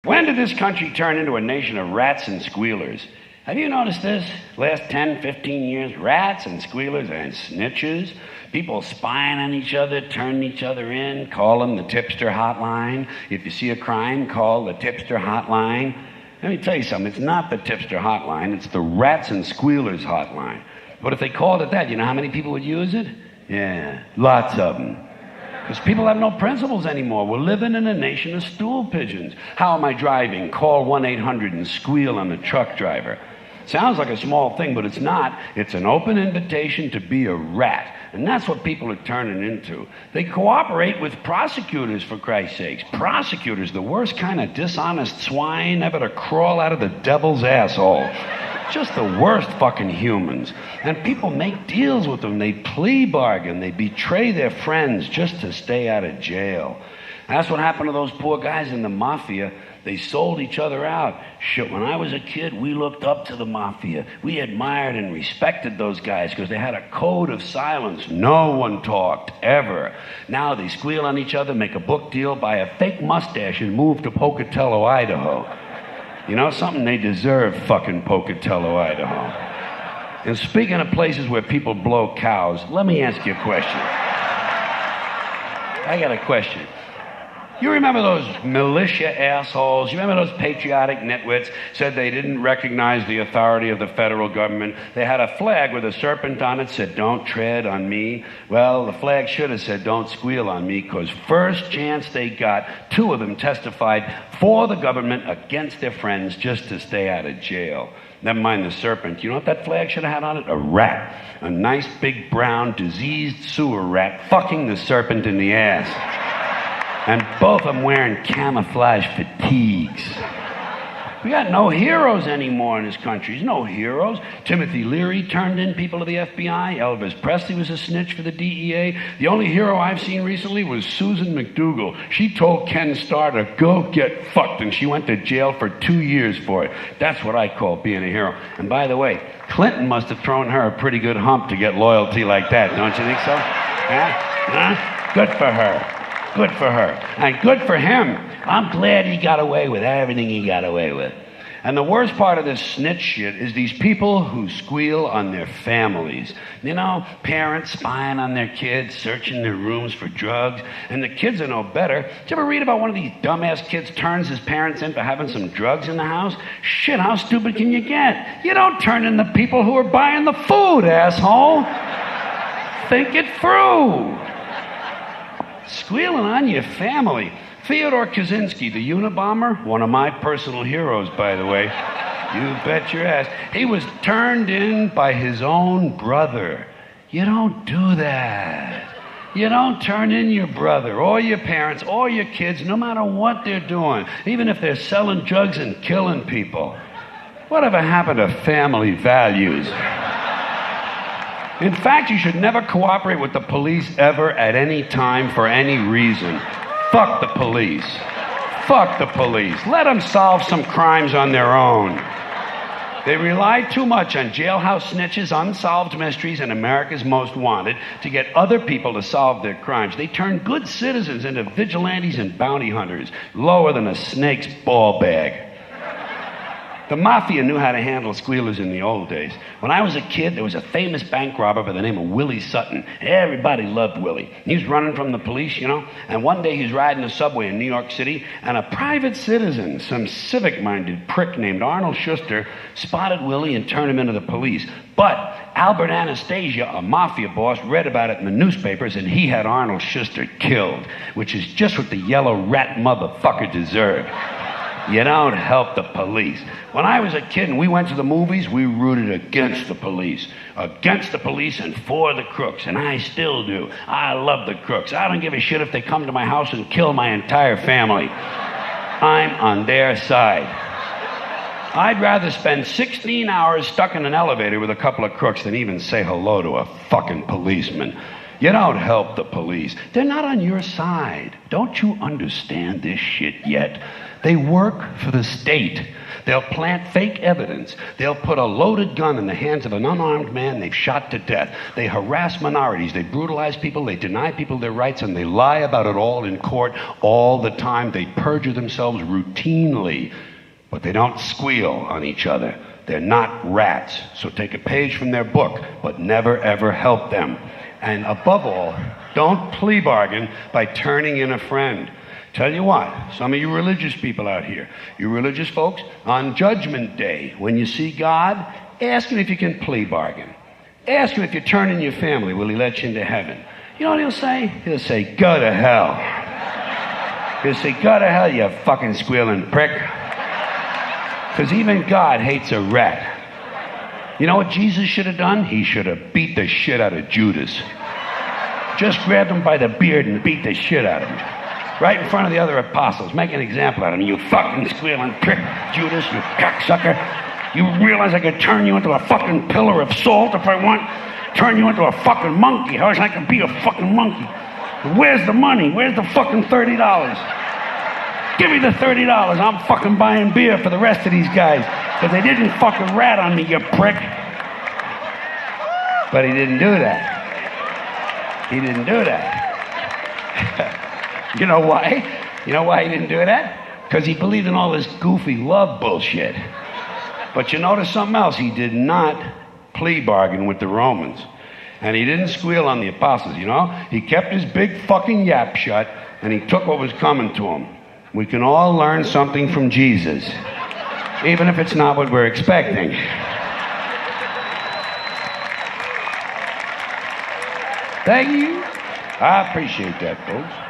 When did this country turn into a nation of rats and squealers? Have you noticed this? Last 10, 15 years, rats and squealers and snitches, people spying on each other, turning each other in, call them the tipster hotline. If you see a crime, call the tipster hotline. Let me tell you something, it's not the tipster hotline, it's the rats and squealers hotline. But if they called it that, you know how many people would use it? Yeah, lots of them. Because people have no principles anymore. We're living in a nation of stool pigeons. How am I driving? Call 1-800 and squeal on the truck driver. Sounds like a small thing, but it's not. It's an open invitation to be a rat. And that's what people are turning into. They cooperate with prosecutors, for Christ's sakes. Prosecutors, the worst kind of dishonest swine ever to crawl out of the devil's asshole. Just the worst fucking humans. And people make deals with them. They plea bargain. They betray their friends just to stay out of jail. That's what happened to those poor guys in the mafia. They sold each other out. Shit, when I was a kid, we looked up to the mafia. We admired and respected those guys because they had a code of silence. No one talked, ever. Now they squeal on each other, make a book deal, buy a fake mustache, and move to Pocatello, Idaho. You know something? They deserve fucking Pocatello, Idaho. And speaking of places where people blow cows, let me ask you a question. I got a question. You remember those militia assholes? You remember those patriotic nitwits said they didn't recognize the authority of the federal government? They had a flag with a serpent on it, said, "Don't tread on me." Well, the flag should have said, "Don't squeal on me," because first chance they got, two of them testified for the government against their friends just to stay out of jail. Never mind the serpent. You know what that flag should have had on it? A rat. A nice big brown diseased sewer rat fucking the serpent in the ass. And both of them wearing camouflage fatigues. We got no heroes anymore in this country. There's no heroes. Timothy Leary turned in people to the FBI. Elvis Presley was a snitch for the DEA. The only hero I've seen recently was Susan McDougal. She told Ken Starr to go get fucked, and she went to jail for 2 years for it. That's what I call being a hero. And by the way, Clinton must have thrown her a pretty good hump to get loyalty like that, don't you think so? Huh? Good for her. Good for her. And good for him. I'm glad he got away with everything he got away with. And the worst part of this snitch shit is these people who squeal on their families. You know, parents spying on their kids, searching their rooms for drugs, and the kids are no better. Did you ever read about one of these dumbass kids turns his parents in for having some drugs in the house? Shit, how stupid can you get? You don't turn in the people who are buying the food, asshole. Think it through. Squealing on your family. Theodore Kaczynski, the Unabomber, one of my personal heroes, by the way. You bet your ass. He was turned in by his own brother. You don't do that. You don't turn in your brother or your parents or your kids, no matter what they're doing, even if they're selling drugs and killing people. Whatever happened to family values? In fact, you should never cooperate with the police ever at any time for any reason. Fuck the police. Fuck the police. Let them solve some crimes on their own. They rely too much on jailhouse snitches, unsolved mysteries, and America's Most Wanted to get other people to solve their crimes. They turn good citizens into vigilantes and bounty hunters, lower than a snake's ball bag. The mafia knew how to handle squealers in the old days. When I was a kid, there was a famous bank robber by the name of Willie Sutton. Everybody loved Willie. He was running from the police, you know, and one day he was riding the subway in New York City, and a private citizen, some civic-minded prick named Arnold Schuster, spotted Willie and turned him into the police. But Albert Anastasia, a mafia boss, read about it in the newspapers, and he had Arnold Schuster killed, which is just what the yellow rat motherfucker deserved. You don't help the police. When I was a kid and we went to the movies, we rooted against the police. Against the police and for the crooks. And I still do. I love the crooks. I don't give a shit if they come to my house and kill my entire family. I'm on their side. I'd rather spend 16 hours stuck in an elevator with a couple of crooks than even say hello to a fucking policeman. You don't help the police. They're not on your side. Don't you understand this shit yet? They work for the state. They'll plant fake evidence. They'll put a loaded gun in the hands of an unarmed man they've shot to death. They harass minorities. They brutalize people. They deny people their rights, and they lie about it all in court all the time. They perjure themselves routinely, but they don't squeal on each other. They're not rats. So take a page from their book, but never ever help them. And above all, don't plea bargain by turning in a friend. Tell you what, some of you religious people out here, you religious folks, on Judgment Day, when you see God, ask him if you can plea bargain. Ask him if you turn in your family, will he let you into heaven? You know what he'll say? He'll say, go to hell. He'll say, go to hell, you fucking squealing prick. Because even God hates a rat. You know what Jesus should have done? He should have beat the shit out of Judas. Just grabbed him by the beard and beat the shit out of him. Right in front of the other apostles. Make an example out of him. You fucking squealing prick, Judas, you cocksucker. You realize I could turn you into a fucking pillar of salt if I want? Turn you into a fucking monkey. How is I can be a fucking monkey? Where's the money? Where's the fucking $30? Give me the $30. I'm fucking buying beer for the rest of these guys. Because they didn't fucking rat on me, you prick. But he didn't do that. He didn't do that. You know why? You know why he didn't do that? Because he believed in all this goofy love bullshit. But you notice something else. He did not plea bargain with the Romans. And he didn't squeal on the apostles, you know? He kept his big fucking yap shut, and he took what was coming to him. We can all learn something from Jesus, even if it's not what we're expecting. Thank you. I appreciate that, folks.